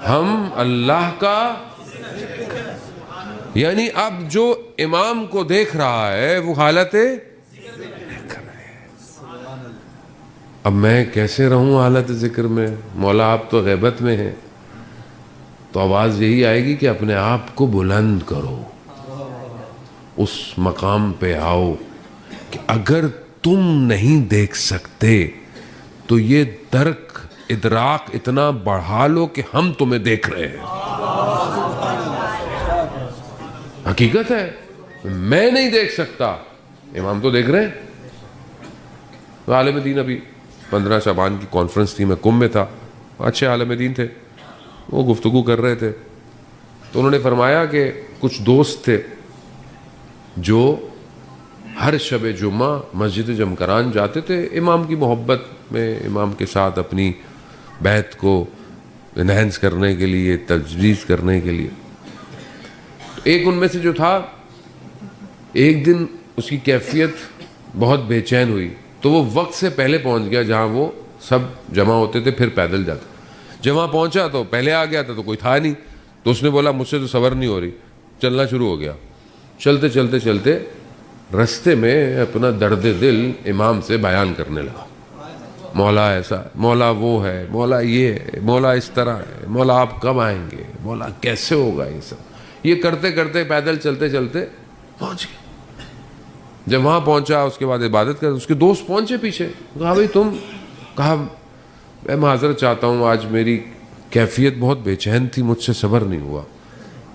ہم اللہ کا، یعنی اب جو امام کو دیکھ رہا ہے وہ حالت ذکر ہے۔ اب میں کیسے رہوں حالت ذکر میں؟ مولا آپ تو غیبت میں ہیں، تو آواز یہی آئے گی کہ اپنے آپ کو بلند کرو، اس مقام پہ آؤ کہ اگر تم نہیں دیکھ سکتے تو یہ درک ادراک اتنا بڑھا لو کہ ہم تمہیں دیکھ رہے ہیں۔ حقیقت ہے، میں نہیں دیکھ سکتا، امام تو دیکھ رہے ہیں۔ عالم دین ابھی 15 شعبان کی کانفرنس تھی، میں کم میں تھا، اچھے عالم دین تھے، وہ گفتگو کر رہے تھے، تو انہوں نے فرمایا کہ کچھ دوست تھے جو ہر شب جمعہ مسجد جمکران جاتے تھے امام کی محبت میں، امام کے ساتھ اپنی بیعت کو انہینس کرنے کے لیے، تجویز کرنے کے لیے۔ ایک ان میں سے جو تھا، ایک دن اس کی کیفیت بہت بے چین ہوئی، تو وہ وقت سے پہلے پہنچ گیا جہاں وہ سب جمع ہوتے تھے، پھر پیدل جاتے۔ جب وہاں پہنچا تو پہلے آ گیا تھا تو کوئی تھا نہیں، تو اس نے بولا مجھ سے تو صبر نہیں ہو رہی، چلنا شروع ہو گیا۔ چلتے چلتے چلتے رستے میں اپنا درد دل امام سے بیان کرنے لگا، مولا ایسا، مولا وہ ہے، مولا یہ ہے، مولا اس طرح ہے، مولا آپ کب آئیں گے، مولا کیسے ہوگا یہ سب۔ یہ کرتے کرتے پیدل چلتے چلتے پہنچ گئے۔ جب وہاں پہنچا اس کے بعد عبادت کر، اس کے دوست پہنچے پیچھے، کہا بھائی تم، کہا میں معذرت چاہتا ہوں، آج میری کیفیت بہت بے چین تھی، مجھ سے صبر نہیں ہوا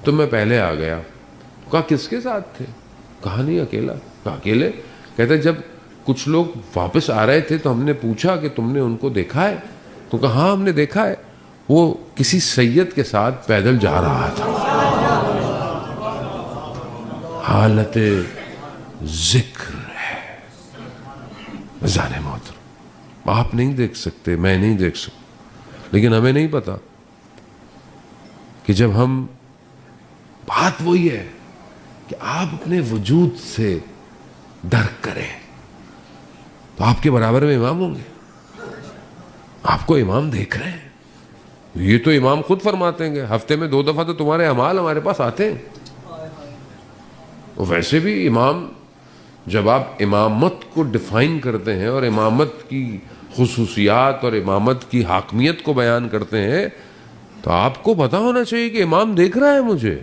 تو میں پہلے آ گیا۔ کہا کس کے ساتھ تھے؟ کہا نہیں اکیلا۔ کہا اکیلے؟ کہتے جب کچھ لوگ واپس آ رہے تھے تو ہم نے پوچھا کہ تم نے ان کو دیکھا ہے؟ تو کہا ہاں ہم نے دیکھا ہے، وہ کسی سید کے ساتھ پیدل جا رہا تھا۔ حالت ذکر ہے بزانے محترم، آپ نہیں دیکھ سکتے، میں نہیں دیکھ سکتا، لیکن ہمیں نہیں پتا کہ جب ہم، بات وہی ہے کہ آپ اپنے وجود سے درک کریں تو آپ کے برابر میں امام ہوں گے۔ آپ کو امام دیکھ رہے ہیں، یہ تو امام خود فرماتے ہیں کہ ہفتے میں 2 دفعہ تو تمہارے اعمال ہمارے پاس آتے ہیں۔ ویسے بھی امام، جب آپ امامت کو ڈیفائن کرتے ہیں اور امامت کی خصوصیات اور امامت کی حاکمیت کو بیان کرتے ہیں تو آپ کو پتا ہونا چاہیے کہ امام دیکھ رہا ہے مجھے۔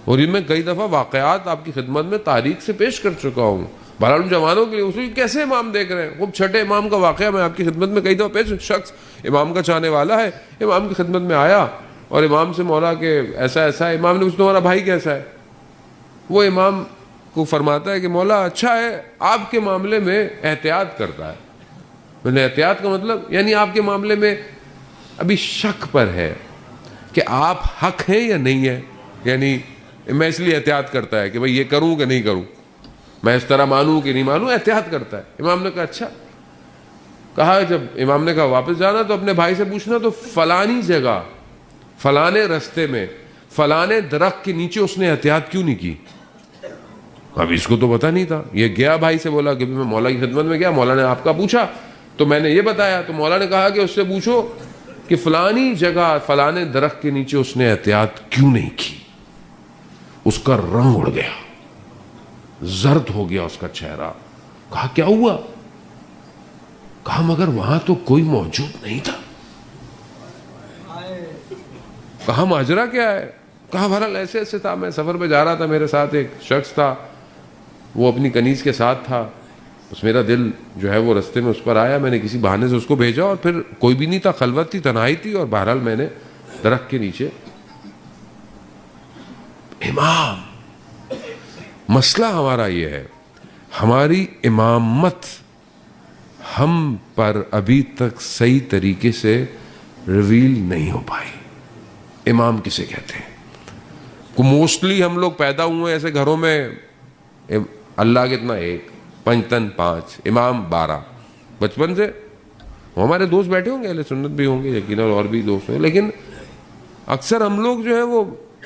اور یہ میں کئی دفعہ واقعات آپ کی خدمت میں تاریخ سے پیش کر چکا ہوں، بہرحال ان جوانوں کے لیے اصول کیسے امام دیکھ رہے ہیں۔ خوب چھٹے امام کا واقعہ میں آپ کی خدمت میں کئی دفعہ پیش، شخص امام کا چاہنے والا ہے، امام کی خدمت میں آیا اور امام سے مولا کہ ایسا ایسا ہے۔ امام نے پوچھا تمہارا بھائی کیسا ہے؟ وہ امام کو فرماتا ہے کہ مولا اچھا ہے، آپ کے معاملے میں احتیاط کرتا ہے۔ میں نے احتیاط کا مطلب یعنی آپ کے معاملے میں ابھی شک پر ہے کہ آپ حق ہیں یا نہیں ہیں، یعنی میں اس لیے احتیاط کرتا ہے کہ بھئی یہ کروں کہ نہیں کروں، میں اس طرح مانوں کہ نہیں مانوں، احتیاط کرتا ہے۔ امام نے کہا اچھا۔ کہا جب امام نے کہا واپس جانا تو اپنے بھائی سے پوچھنا تو فلانی جگہ، فلانے رستے میں، فلانے درخت کے نیچے اس نے احتیاط کیوں نہیں کی؟ اب اس کو تو پتا نہیں تھا۔ یہ گیا بھائی سے، بولا کہ میں مولا کی خدمت میں گیا، مولا نے آپ کا پوچھا تو میں نے یہ بتایا، تو مولا نے کہا کہ اس سے پوچھو کہ فلانی جگہ فلانے درخت کے نیچے اس نے احتیاط کیوں نہیں کی۔ اس کا رنگ اڑ گیا، زرد ہو گیا اس کا چہرہ۔ کہا کیا ہوا؟ کہا مگر وہاں تو کوئی موجود نہیں تھا۔ کہا ماجرا کیا ہے؟ کہا بہرحال ایسے ایسے تھا، میں سفر پہ جا رہا تھا، میرے ساتھ ایک شخص تھا، وہ اپنی کنیز کے ساتھ تھا، بس میرا دل جو ہے وہ رستے میں اس پر آیا، میں نے کسی بہانے سے اس کو بھیجا اور پھر کوئی بھی نہیں تھا، خلوت تھی، تنہائی تھی، اور بہرحال میں نے درخت کے نیچے۔ امام، مسئلہ ہمارا یہ ہے، ہماری امامت ہم پر ابھی تک صحیح طریقے سے ریویل نہیں ہو پائی۔ امام کسے کہتے ہیں؟ موسٹلی ہم لوگ پیدا ہوئے ایسے گھروں میں، اللہ کتنا، 1، پنجتن 5، امام 12، بچپن سے۔ ہمارے دوست بیٹھے ہوں گے، اہل سنت بھی ہوں گے یقیناً، اور بھی دوست ہیں، لیکن اکثر ہم لوگ جو ہے وہ،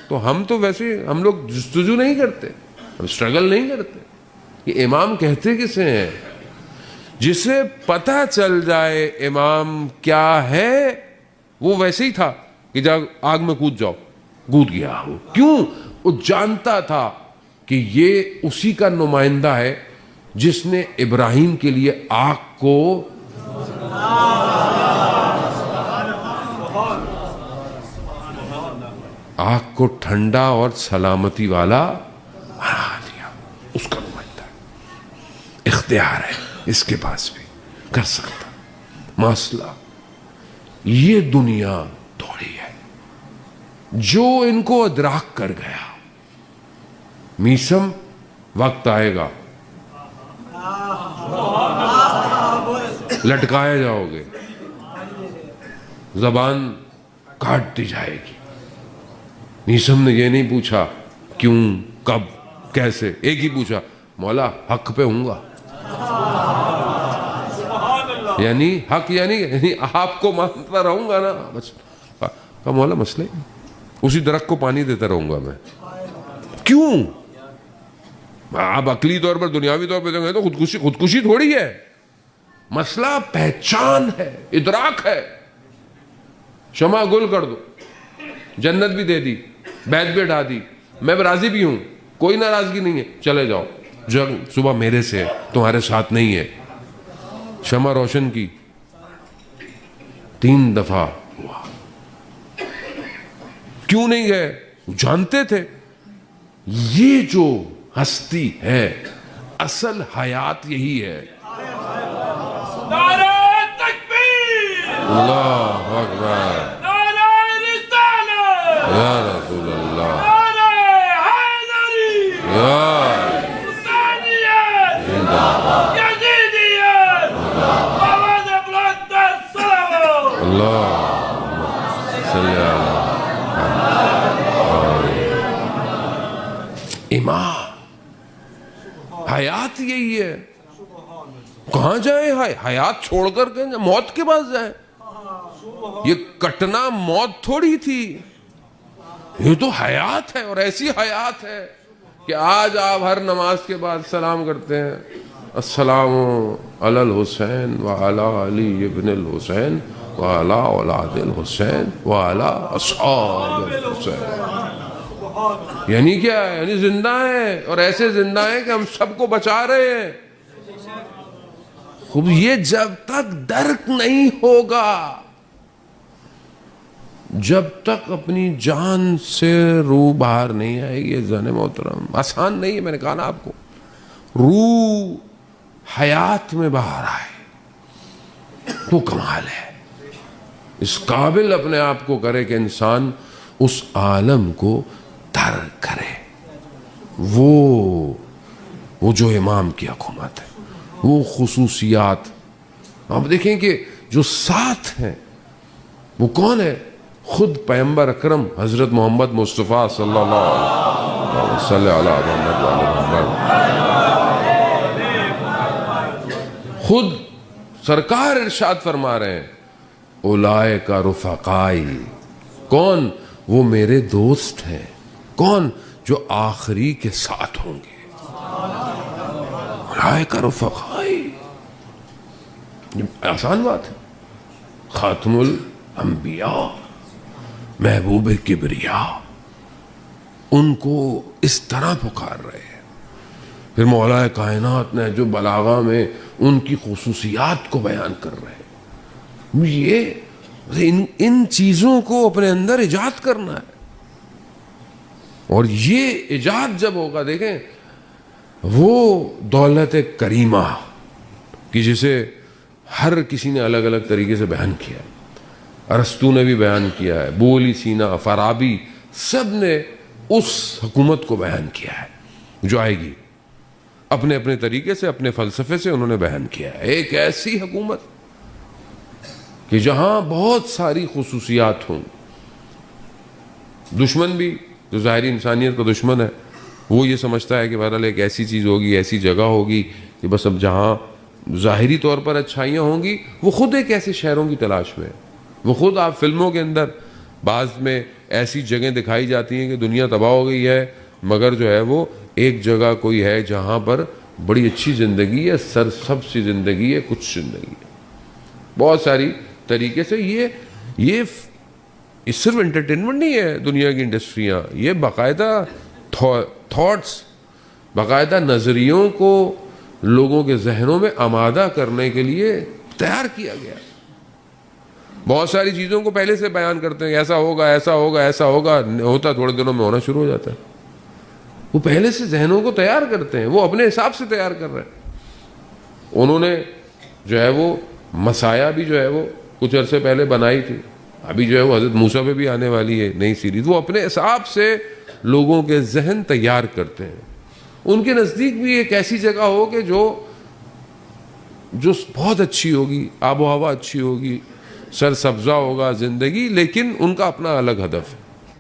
تو ہم تو ویسے ہم لوگ جستجو نہیں کرتے، ہم اسٹرگل نہیں کرتے کہ امام کہتے کسے ہیں۔ جسے پتہ چل جائے امام کیا ہے وہ ویسے ہی تھا، کہ جا آگ میں کود جاؤ، کود گیا وہ. کیوں؟ وہ جانتا تھا کہ یہ اسی کا نمائندہ ہے جس نے ابراہیم کے لیے آگ کو ٹھنڈا اور سلامتی والا بنا دیا. اس کا نمائندہ ہے، اختیار ہے اس کے پاس بھی، کر سکتا. مسئلہ یہ دنیا تھوڑی ہے. جو ان کو ادراک کر گیا، میسم وقت آئے گا لٹکائے جاؤ گے، زبان کاٹ دی جائے گی. میسم نے یہ نہیں پوچھا کیوں، کب، کیسے، ایک ہی پوچھا مولا حق پہ ہوں گا. یعنی حق یعنی آپ کو مانتا رہوں گا نا بس. کہا مولا مسئلہ اسی درخت کو پانی دیتا رہوں گا میں. کیوں؟ آپ عقلی طور پر دنیاوی طور پہ دیکھیں تو خودکشی تھوڑی ہے. مسئلہ پہچان ہے، ادراک ہے. شمع گل کر دو، جنت بھی دے دی، بیت بھی اٹھا دی، میں راضی بھی ہوں، کوئی ناراضگی نہیں ہے، چلے جاؤ. جنگ صبح میرے سے ہے، تمہارے ساتھ نہیں ہے. شمع روشن کی، 3 دفعہ ہوا. کیوں نہیں گئے؟ جانتے تھے یہ جو ہستی ہے اصل حیات یہی ہے. نعرہ تکبیر، اللہ اکبر، نعرہ رسالت، یا رسول اللہ، نعرہ حیدری، یا حسینیت، یزیدیت، آواز بلند السلام. اللہ صلی اللہ. امام حیات یہی ہے. کہاں جائیں؟ حیات چھوڑ کر کے موت کے پاس جائیں. یہ کٹنا موت تھوڑی تھی، یہ تو حیات ہے. اور ایسی حیات ہے کہ آج آپ ہر نماز کے بعد سلام کرتے ہیں، السلام علی الحسین وعلی علی ابن الحسین وعلی اولاد الحسین وعلی اصحاب الحسین. یعنی کیا ہے؟ یعنی زندہ ہیں، اور ایسے زندہ ہیں کہ ہم سب کو بچا رہے ہیں. خوب یہ جب تک درک نہیں ہوگا، جب تک اپنی جان سے روح باہر نہیں آئے گی. زن محترم آسان نہیں ہے. میں نے کہا نا آپ کو، روح حیات میں باہر آئے تو کمال ہے. اس قابل اپنے آپ کو کرے کہ انسان اس عالم کو ترک کرے. وہ جو امام کی حکومت ہے، وہ خصوصیات. آپ دیکھیں کہ جو ساتھ ہیں وہ کون ہے؟ خود پیغمبر اکرم حضرت محمد مصطفیٰ صلی اللہ علیہ وسلم. خود سرکار ارشاد فرما رہے ہیں اولئک رفقائی. کون؟ وہ میرے دوست ہیں. کون؟ جو آخری کے ساتھ ہوں گے. اولئک رفقائی، آسان بات ہے. خاتم الانبیاء، محبوب کبریا، ان کو اس طرح پکار رہے ہیں. پھر مولا کائنات نے جو بلاغہ میں ان کی خصوصیات کو بیان کر رہے ہیں. یہ ان چیزوں کو اپنے اندر ایجاد کرنا ہے. اور یہ ایجاد جب ہوگا، دیکھیں وہ دولت کریمہ کہ جسے ہر کسی نے الگ الگ طریقے سے بیان کیا ہے. ارسطو نے بھی بیان کیا ہے، بولی سینا، فارابی، سب نے اس حکومت کو بیان کیا ہے جو آئے گی. اپنے اپنے طریقے سے، اپنے فلسفے سے انہوں نے بیان کیا ہے. ایک ایسی حکومت کہ جہاں بہت ساری خصوصیات ہوں. دشمن بھی جو ظاہری انسانیت کا دشمن ہے، وہ یہ سمجھتا ہے کہ بہرحال ایک ایسی چیز ہوگی، ایسی جگہ ہوگی کہ بس اب جہاں ظاہری طور پر اچھائیاں ہوں گی، وہ خود ایک ایسے شہروں کی تلاش میں ہے. وہ خود آپ فلموں کے اندر بعض میں ایسی جگہیں دکھائی جاتی ہیں کہ دنیا تباہ ہو گئی ہے، مگر جو ہے وہ ایک جگہ کوئی ہے جہاں پر بڑی اچھی زندگی ہے، سرسبز سی زندگی ہے، کچھ زندگی ہے. بہت ساری طریقے سے یہ یہ صرف انٹرٹینمنٹ نہیں ہے دنیا کی انڈسٹریاں, یہ باقاعدہ تھاٹس, باقاعدہ نظریوں کو لوگوں کے ذہنوں میں آمادہ کرنے کے لیے تیار کیا گیا. بہت ساری چیزوں کو پہلے سے بیان کرتے ہیں, ایسا ہوگا ایسا ہوگا ایسا ہوگا, ہوتا تھوڑے دنوں میں ہونا شروع ہو جاتا ہے. وہ پہلے سے ذہنوں کو تیار کرتے ہیں, وہ اپنے حساب سے تیار کر رہے ہیں. انہوں نے جو ہے وہ مسایہ بھی جو ہے وہ کچھ عرصے پہلے بنائی تھی, ابھی جو ہے وہ حضرت موسیٰ پہ بھی آنے والی ہے نئی سیریز. وہ اپنے حساب سے لوگوں کے ذہن تیار کرتے ہیں. ان کے نزدیک بھی ایک ایسی جگہ ہو کہ جو بہت اچھی ہوگی, آب و ہوا اچھی ہوگی, سر سبزہ ہوگا زندگی, لیکن ان کا اپنا الگ ہدف ہے.